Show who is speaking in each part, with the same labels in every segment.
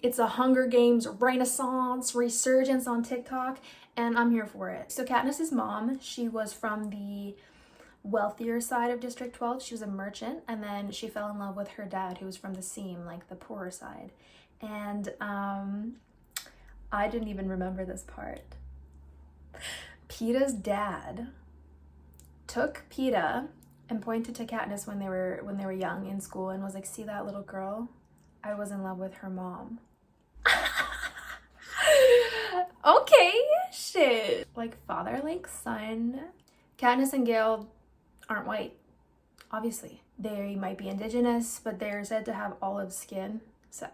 Speaker 1: It's a Hunger Games renaissance, resurgence on TikTok, and I'm here for it. So Katniss's mom, she was from the wealthier side of District 12. She was a merchant, and then she fell in love with her dad, who was from the seam, like the poorer side. And I didn't even remember this part. Peeta's dad took Peeta and pointed to Katniss when they were young in school and was like, "See that little girl? I was in love with her mom." Okay, shit. Like father, like son. Katniss and Gale aren't white, obviously. They might be indigenous, but they're said to have olive skin. So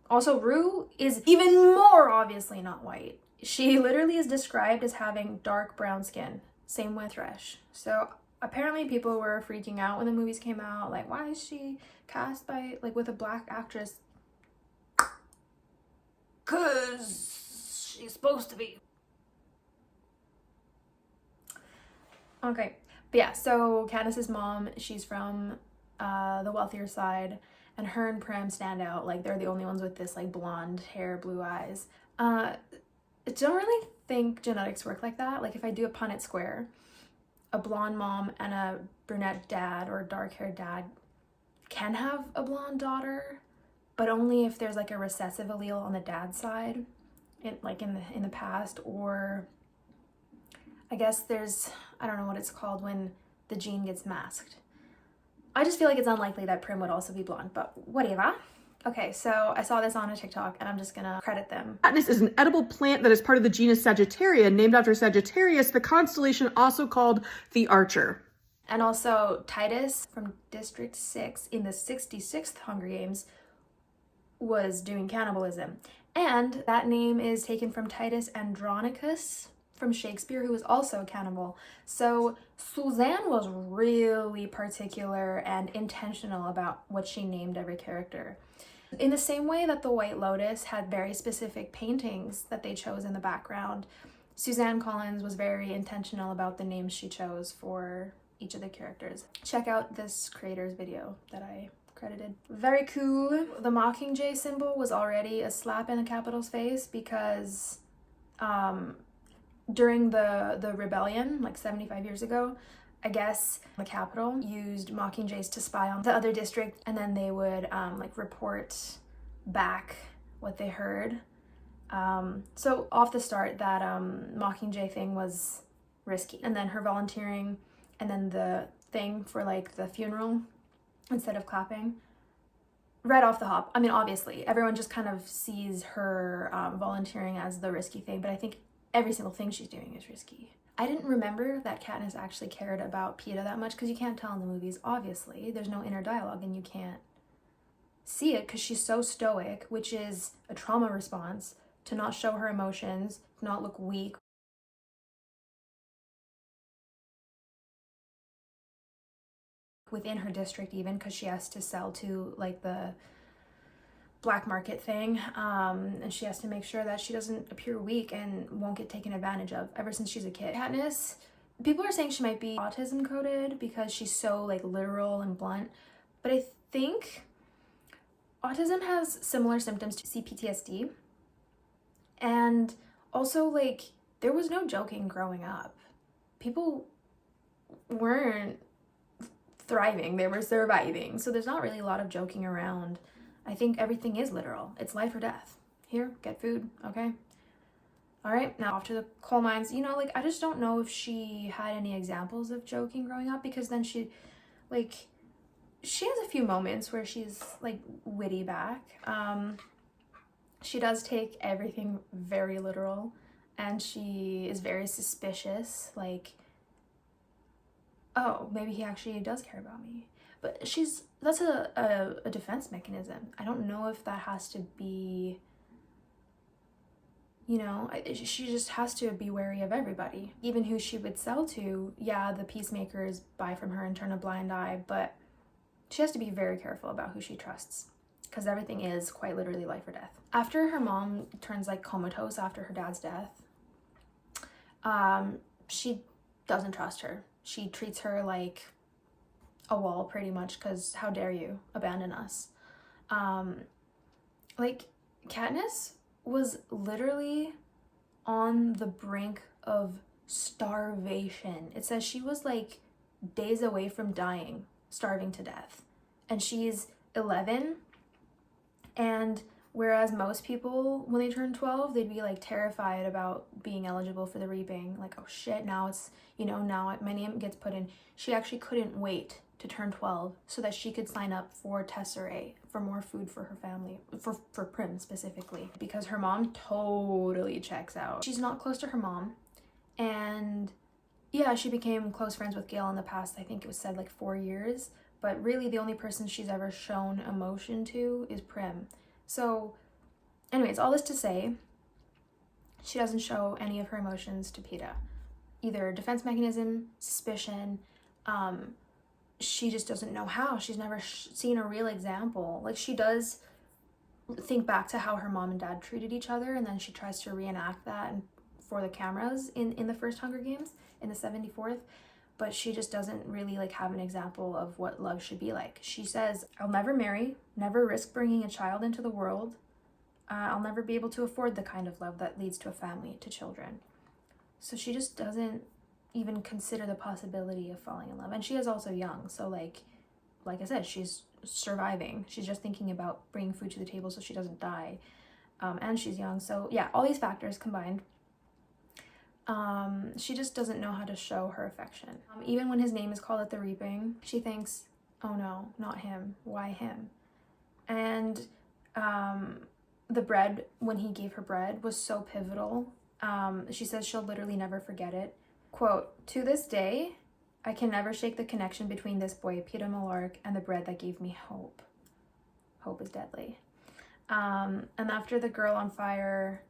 Speaker 1: also, Rue is even more obviously not white. She literally is described as having dark brown skin. Same with Thresh. So apparently people were freaking out when the movies came out. Like, why is she cast by, like, with a black actress? 'Cause she's supposed to be. Okay. But yeah, so Katniss's mom, she's from the wealthier side, and her and Prim stand out. Like, they're the only ones with this, like, blonde hair, blue eyes. I don't really think genetics work like that. Like, if I do a Punnett square, a blonde mom and a brunette dad or dark-haired dad can have a blonde daughter, but only if there's like a recessive allele on the dad's side, in the past, or I guess there's, I don't know what it's called when the gene gets masked. I just feel like it's unlikely that Prim would also be blonde, but whatever. Okay, so I saw this on a TikTok, and I'm just gonna credit them.
Speaker 2: Katniss is an edible plant that is part of the genus Sagittaria, named after Sagittarius, the constellation also called the Archer.
Speaker 1: And also Titus from District 6 in the 66th Hunger Games was doing cannibalism. And that name is taken from Titus Andronicus from Shakespeare, who was also a cannibal. So Suzanne was really particular and intentional about what she named every character. In the same way that the White Lotus had very specific paintings that they chose in the background, Suzanne Collins was very intentional about the names she chose for each of the characters. Check out this creator's video that I credited. Very cool. The Mockingjay symbol was already a slap in the Capitol's face because during the rebellion, like 75 years ago, I guess the Capitol used Mockingjays to spy on the other district, and then they would like report back what they heard. So off the start, that Mockingjay thing was risky. And then her volunteering, and then the thing for like the funeral, instead of clapping, right off the hop. I mean, obviously, everyone just kind of sees her volunteering as the risky thing, but I think every single thing she's doing is risky. I didn't remember that Katniss actually cared about Peeta that much, because you can't tell in the movies, obviously. There's no inner dialogue and you can't see it because she's so stoic, which is a trauma response, to not show her emotions, to not look weak. Within her district even, because she has to sell to like the black market thing, and she has to make sure that she doesn't appear weak and won't get taken advantage of ever since she's a kid. Katniss, people are saying she might be autism-coded because she's so like literal and blunt, but I think autism has similar symptoms to CPTSD, and also like there was no joking growing up. People weren't thriving, they were surviving, so there's not really a lot of joking around. I think everything is literal. It's life or death. Here, get food, okay? All right, now off to the coal mines. You know, like, I just don't know if she had any examples of joking growing up, because then she has a few moments where she's, like, witty back. She does take everything very literal, and she is very suspicious, like, oh, maybe he actually does care about me. But that's a defense mechanism. I don't know if that has to be, you know, she just has to be wary of everybody. Even who she would sell to, yeah, the peacemakers buy from her and turn a blind eye, but she has to be very careful about who she trusts, because everything is quite literally life or death. After her mom turns like comatose after her dad's death, she doesn't trust her. She treats her like a wall pretty much, because how dare you abandon us. Like, Katniss was literally on the brink of starvation. It says she was like days away from dying, starving to death. And she's 11. And whereas most people, when they turn 12, they'd be like terrified about being eligible for the reaping. Like, oh shit, now it's, now my name gets put in. She actually couldn't wait to turn 12 so that she could sign up for Tesserae, for more food for her family, for Prim specifically, because her mom totally checks out. She's not close to her mom, and yeah, she became close friends with Gale in the past. I think it was said like 4 years, but really the only person she's ever shown emotion to is Prim. So anyways, all this to say, she doesn't show any of her emotions to Peeta. Either defense mechanism, suspicion, she just doesn't know how. She's never seen a real example. Like, she does think back to how her mom and dad treated each other, and then she tries to reenact that for the cameras in the first Hunger Games, in the 74th, but she just doesn't really like have an example of what love should be like. She says, I'll never marry, never risk bringing a child into the world. I'll never be able to afford the kind of love that leads to a family, to children. So she just doesn't even consider the possibility of falling in love. And she is also young, so like I said, she's surviving. She's just thinking about bringing food to the table so she doesn't die. And she's young, so yeah, all these factors combined, she just doesn't know how to show her affection. Even when his name is called at the reaping, she thinks, oh no, not him, why him? And the bread, when he gave her bread, was so pivotal. She says she'll literally never forget it. Quote, to this day, I can never shake the connection between this boy, Peeta Mellark, and the bread that gave me hope. Hope is deadly. And after the girl on fire,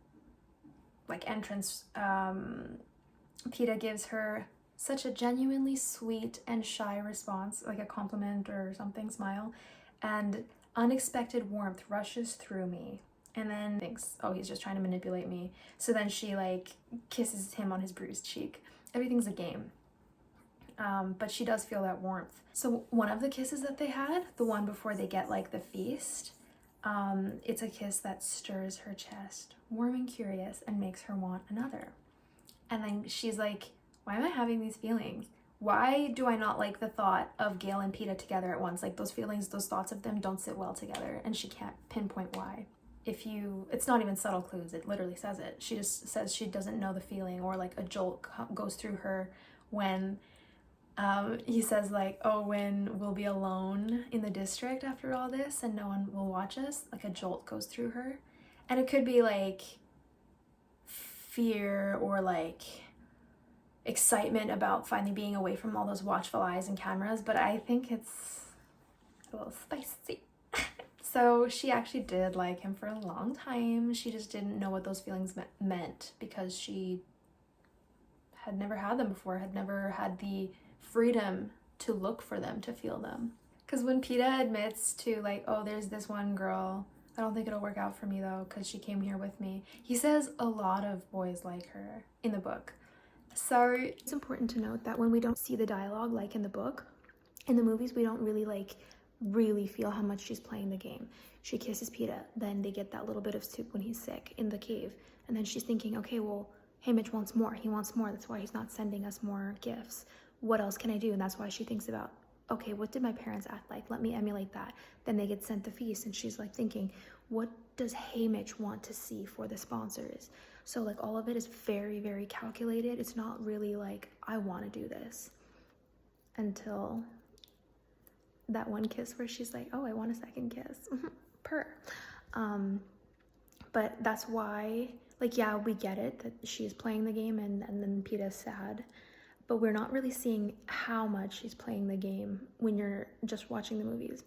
Speaker 1: like, entrance, Peeta gives her such a genuinely sweet and shy response, like a compliment or something, smile, and unexpected warmth rushes through me. And then thinks, oh, he's just trying to manipulate me. So then she like kisses him on his bruised cheek. Everything's a game. But she does feel that warmth. So one of the kisses that they had, the one before they get like the feast, it's a kiss that stirs her chest, warm and curious, and makes her want another. And then she's like, why am I having these feelings? Why do I not like the thought of Gale and Peeta together at once? Like, those feelings, those thoughts of them don't sit well together, and she can't pinpoint why. It's not even subtle clues, it literally says it. She just says she doesn't know the feeling, or like a jolt goes through her when he says like, oh, when we'll be alone in the district after all this and no one will watch us, like a jolt goes through her. And it could be like fear or like excitement about finally being away from all those watchful eyes and cameras, but I think it's a little spicy. So she actually did like him for a long time. She just didn't know what those feelings meant because she had never had them before, had never had the freedom to look for them, to feel them. Because when Peeta admits to like, oh, there's this one girl, I don't think it'll work out for me though because she came here with me. He says a lot of boys like her in the book. So it's important to note that when we don't see the dialogue like in the book, in the movies we don't really feel how much she's playing the game. She kisses Peeta, then they get that little bit of soup when he's sick in the cave, and then she's thinking, okay, well, Haymitch wants more, he wants more, that's why he's not sending us more gifts. What else can I do? And that's why she thinks about, okay, what did my parents act like? Let me emulate that. Then they get sent the feast, and she's like thinking, what does Haymitch want to see for the sponsors? So like all of it is very, very calculated. It's not really like, I want to do this, until that one kiss where she's like, oh, I want a second kiss. Purr. But that's why, like, yeah, we get it that she's playing the game and then Peeta's sad, but we're not really seeing how much she's playing the game when you're just watching the movies.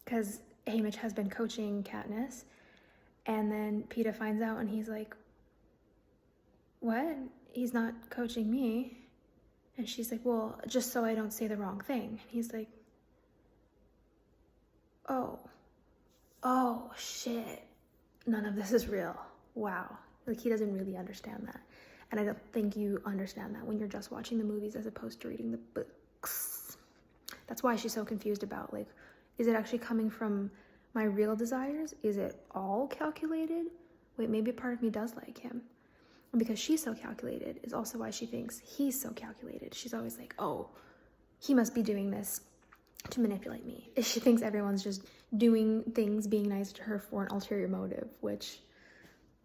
Speaker 1: Because Haymitch has been coaching Katniss, and then Peeta finds out and he's like, what? He's not coaching me. And she's like, well, just so I don't say the wrong thing. And he's like, oh, shit. None of this is real. Wow. Like, he doesn't really understand that. And I don't think you understand that when you're just watching the movies as opposed to reading the books. That's why she's so confused about, like, is it actually coming from my real desires? Is it all calculated? Wait, maybe part of me does like him. And because she's so calculated is also why she thinks he's so calculated. She's always like, oh, he must be doing this to manipulate me. She thinks everyone's just doing things, being nice to her for an ulterior motive, which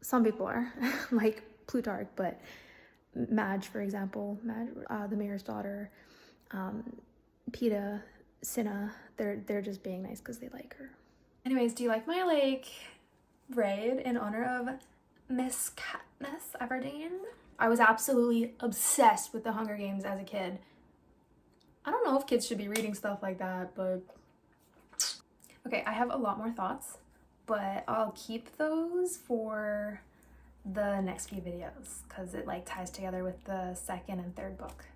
Speaker 1: some people are, like Plutarch, but Madge, for example, the mayor's daughter, Peeta, Cinna, they're just being nice because they like her. Anyways, do you like my like raid in honor of Miss Katniss Everdeen? I was absolutely obsessed with the Hunger Games as a kid. I don't know if kids should be reading stuff like that, but okay, I have a lot more thoughts, but I'll keep those for the next few videos because it like ties together with the second and third book.